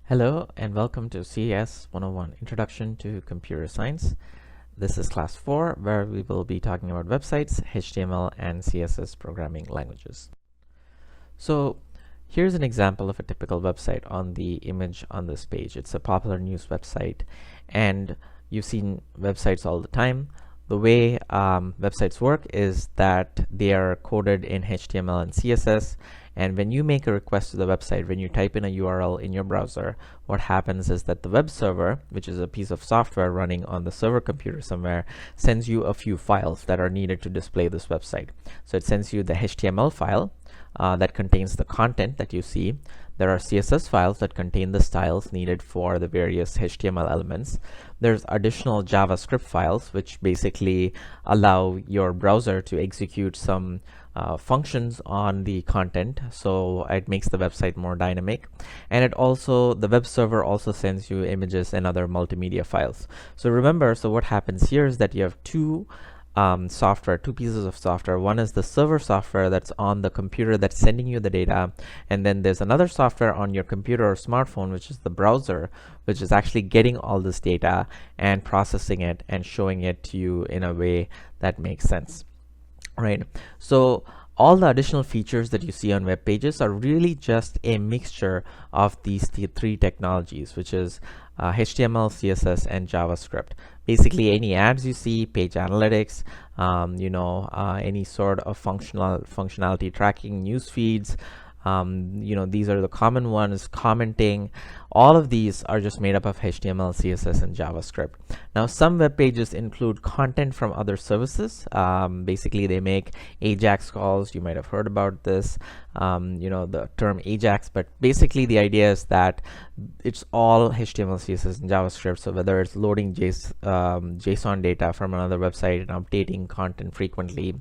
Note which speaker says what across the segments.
Speaker 1: Hello and welcome to CS101 Introduction to Computer Science. This is class 4 where we will be talking about websites, HTML and CSS programming languages. So here's an example of a typical website on the image on this page. It's a popular news website and you've seen websites all the time. The way websites work is that they are coded in HTML and CSS, and when you make a request to the website, when you type in a URL in your browser, what happens is that the web server, which is a piece of software running on the server computer somewhere, sends you a few files that are needed to display this website. So it sends you the HTML file that contains the content that you see. There are CSS files that contain the styles needed for the various HTML elements. There's additional JavaScript files which basically allow your browser to execute some functions on the content, so it makes the website more dynamic. And the web server also sends you images and other multimedia files. So remember, what happens here is that you have two pieces of software. One is the server software that's on the computer that's sending you the data, and then there's another software on your computer or smartphone, which is the browser, which is actually getting all this data and processing it and showing it to you in a way that makes sense. Right. So all the additional features that you see on web pages are really just a mixture of these three technologies, which is HTML, CSS, and JavaScript. Basically, any ads you see, page analytics, any sort of functionality tracking, news feeds, these are the common ones, commenting. All of these are just made up of HTML, CSS, and JavaScript. Now, some web pages include content from other services. Basically, they make AJAX calls. You might have heard about this, the term AJAX, but basically the idea is that it's all HTML, CSS, and JavaScript. So whether it's loading JSON data from another website and updating content frequently,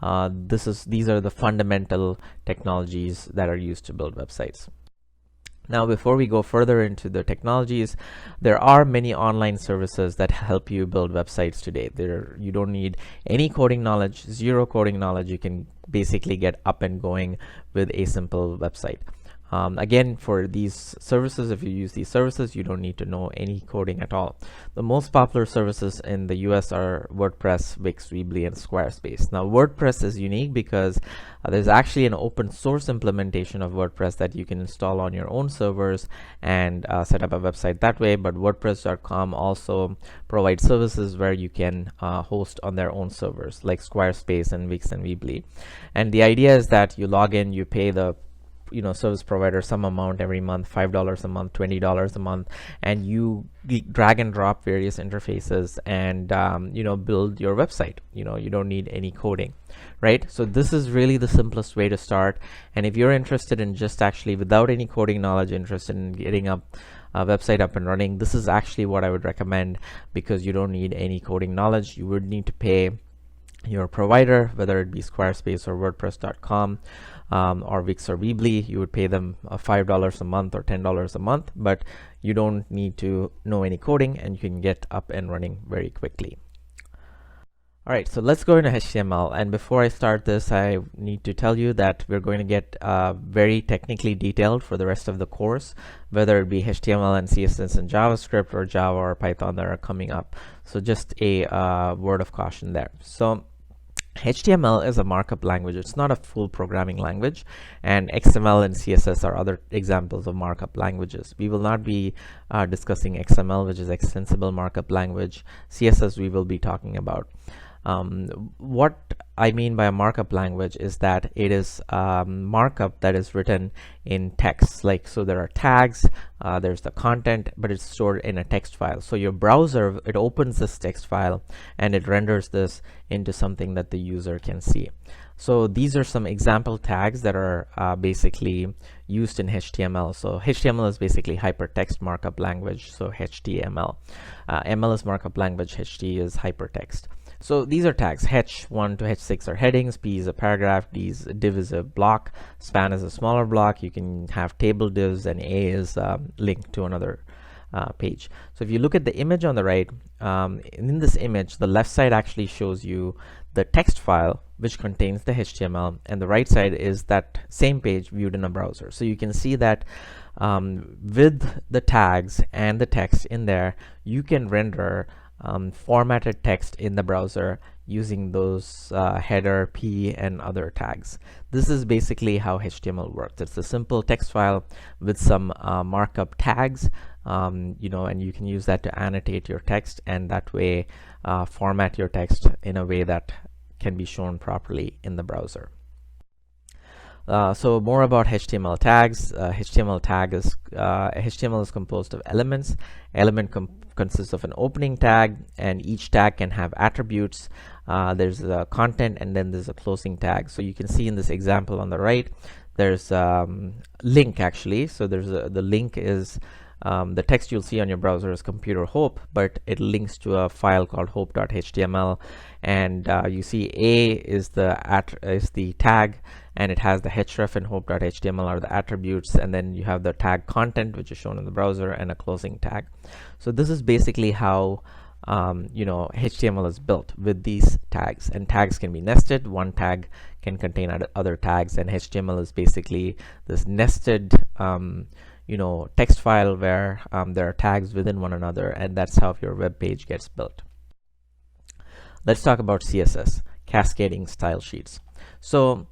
Speaker 1: these are the fundamental technologies that are used to build websites. Now, before we go further into the technologies, there are many online services that help you build websites today. You don't need any coding knowledge, zero coding knowledge. You can basically get up and going with a simple website. Again, for these services, if you use these services, you don't need to know any coding at all. The most popular services in the US are WordPress, Wix, Weebly, and Squarespace. Now, WordPress is unique because there's actually an open source implementation of WordPress that you can install on your own servers and set up a website that way. But WordPress.com also provides services where you can host on their own servers, like Squarespace and Wix and Weebly. And the idea is that you log in, you pay the service provider some amount every month, $5 a month, $20 a month, and you drag and drop various interfaces and build your website. You don't need any coding, right? So this is really the simplest way to start. And if you're interested in just actually without any coding knowledge, interested in getting a website up and running, this is actually what I would recommend, because you don't need any coding knowledge. You would need to pay your provider, whether it be Squarespace or WordPress.com, or Wix or Weebly. You would pay them $5 a month or $10 a month, but you don't need to know any coding and you can get up and running very quickly. All right, so let's go into HTML. And before I start this, I need to tell you that we're going to get very technically detailed for the rest of the course, whether it be HTML and CSS and JavaScript or Java or Python that are coming up. So just a word of caution there. So HTML is a markup language. It's not a full programming language, and XML and CSS are other examples of markup languages. We will not be discussing XML, which is extensible markup language. CSS we will be talking about. What I mean by a markup language is that it is markup that is written in text. So there are tags, there's the content, but it's stored in a text file. So your browser, it opens this text file and it renders this into something that the user can see. So these are some example tags that are basically used in HTML. So HTML is basically hypertext markup language, so HTML. ML is markup language, HT is hypertext. So these are tags. H1 to H6 are headings, P is a paragraph, D is a div is a block, span is a smaller block. You can have table divs, and A is linked to another page. So if you look at the image on the right, in this image, the left side actually shows you the text file which contains the HTML, and the right side is that same page viewed in a browser. So you can see that with the tags and the text in there, you can render formatted text in the browser using those header, p, and other tags. This is basically how HTML works. It's a simple text file with some markup tags, and you can use that to annotate your text, and that way format your text in a way that can be shown properly in the browser. So more about HTML tags. HTML is composed of elements. Element consists of an opening tag, and each tag can have attributes. There's a content, and then there's a closing tag. So you can see in this example on the right, there's link actually. So there's the link is the text you'll see on your browser is computer hope, but it links to a file called hope.html, and you see A is the tag, and it has the href and hope.html are the attributes, and then you have the tag content, which is shown in the browser, and a closing tag. So this is basically how HTML is built with these tags, and tags can be nested. One tag can contain other tags, and HTML is basically this nested text file where there are tags within one another, and that's how your web page gets built. Let's talk about CSS, cascading style sheets. So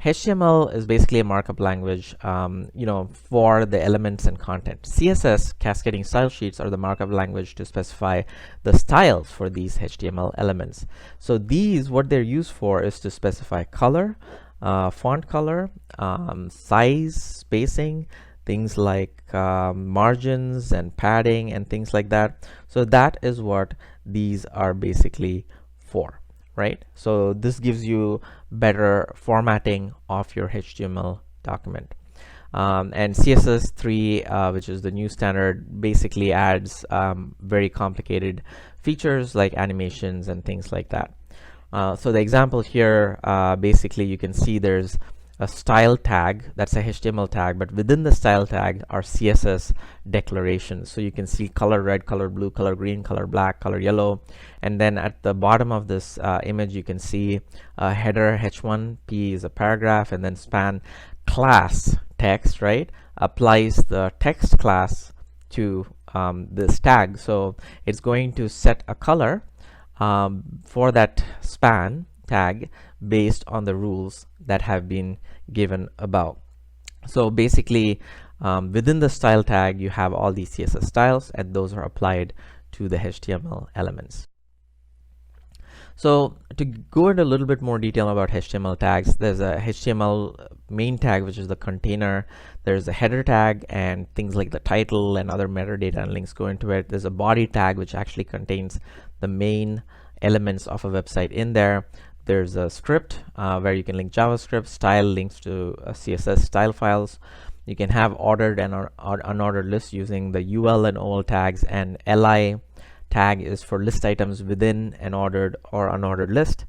Speaker 1: HTML is basically a markup language, for the elements and content. CSS, cascading style sheets, are the markup language to specify the styles for these HTML elements. So these, what they're used for is to specify color, font color, size, spacing, things like margins and padding and things like that. So that is what these are basically for, right? So this gives you better formatting of your HTML document. And CSS3, which is the new standard, basically adds very complicated features like animations and things like that. So the example here, basically you can see there's a style tag, that's a HTML tag, but within the style tag are CSS declarations. So you can see color red, color blue, color green, color black, color yellow, and then at the bottom of this image you can see a header h1, p is a paragraph, and then span class text, right, applies the text class to this tag. So it's going to set a color for that span tag based on the rules that have been given above. So basically within the style tag you have all these CSS styles, and those are applied to the HTML elements. So to go into a little bit more detail about HTML tags, there's a HTML main tag, which is the container. There's a header tag, and things like the title and other metadata and links go into it. There's a body tag, which actually contains the main elements of a website in there. There's a script where you can link JavaScript. Style links to CSS style files. You can have ordered and unordered lists using the UL and OL tags, and LI tag is for list items within an ordered or unordered list.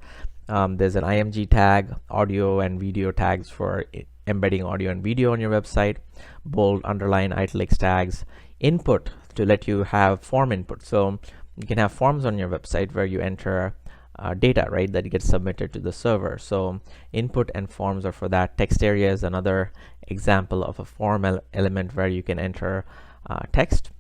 Speaker 1: There's an IMG tag, audio and video tags for embedding audio and video on your website, bold, underline, italics tags, input to let you have form input. So you can have forms on your website where you enter data, right, that gets submitted to the server. So input and forms are for that. Text area is another example of a form element where you can enter text.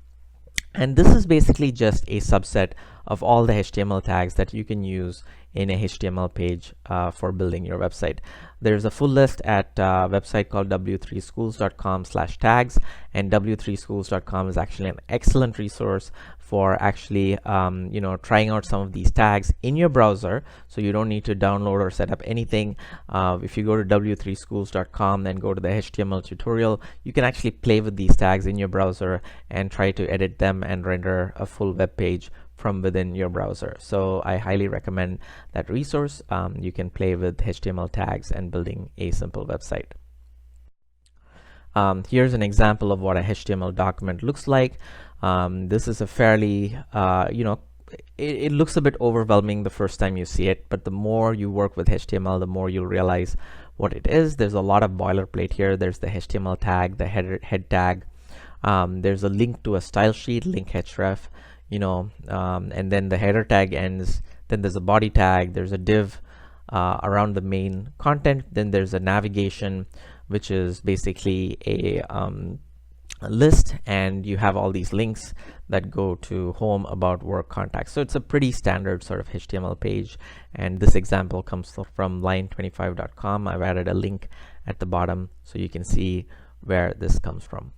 Speaker 1: And this is basically just a subset of all the HTML tags that you can use in a HTML page for building your website. There's a full list at a website called w3schools.com/tags, and w3schools.com is actually an excellent resource for actually trying out some of these tags in your browser, so you don't need to download or set up anything. If you go to w3schools.com and go to the HTML tutorial, you can actually play with these tags in your browser and try to edit them and render a full web page from within your browser. So I highly recommend that resource. You can play with HTML tags and building a simple website. Here's an example of what a HTML document looks like. This is a fairly, it looks a bit overwhelming the first time you see it, but the more you work with HTML, the more you'll realize what it is. There's a lot of boilerplate here. There's the HTML tag, the head tag. There's a link to a style sheet, link href, and then the header tag ends. Then there's a body tag. There's a div around the main content. Then there's a navigation, which is basically a list, and you have all these links that go to home, about, work, contacts. So it's a pretty standard sort of HTML page, and this example comes from line25.com. I've added a link at the bottom so you can see where this comes from.